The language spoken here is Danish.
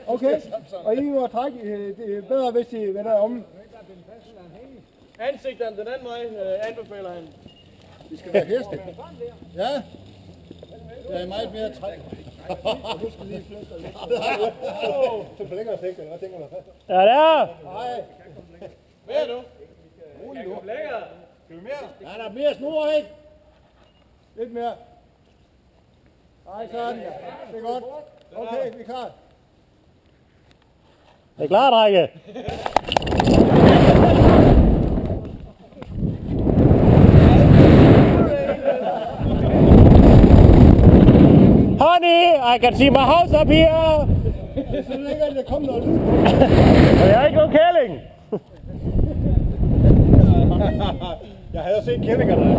Okay, og I må trække det er bedre, hvis I vender om. Ansigterne den anden vej, anbefaler han. Vi skal være heste. Ja. Der er meget mere træk. Du skal lige flytte dig lidt. Så forlænger effekter, hvad tænker du? Ja, der! Nej. Mere du? Rolig nu. Længere. Skal vi mere? Ja, der er mere snor, ikke? Lidt mere. Nej, sådan. Det er godt. Okay, vi er klar. Det er klar, drenge. Honey, I can see my house up here. Det er så lækkert, at der kommer noget lyd på. Jeg har ikke nogen kælling. Jeg havde set kællingerne.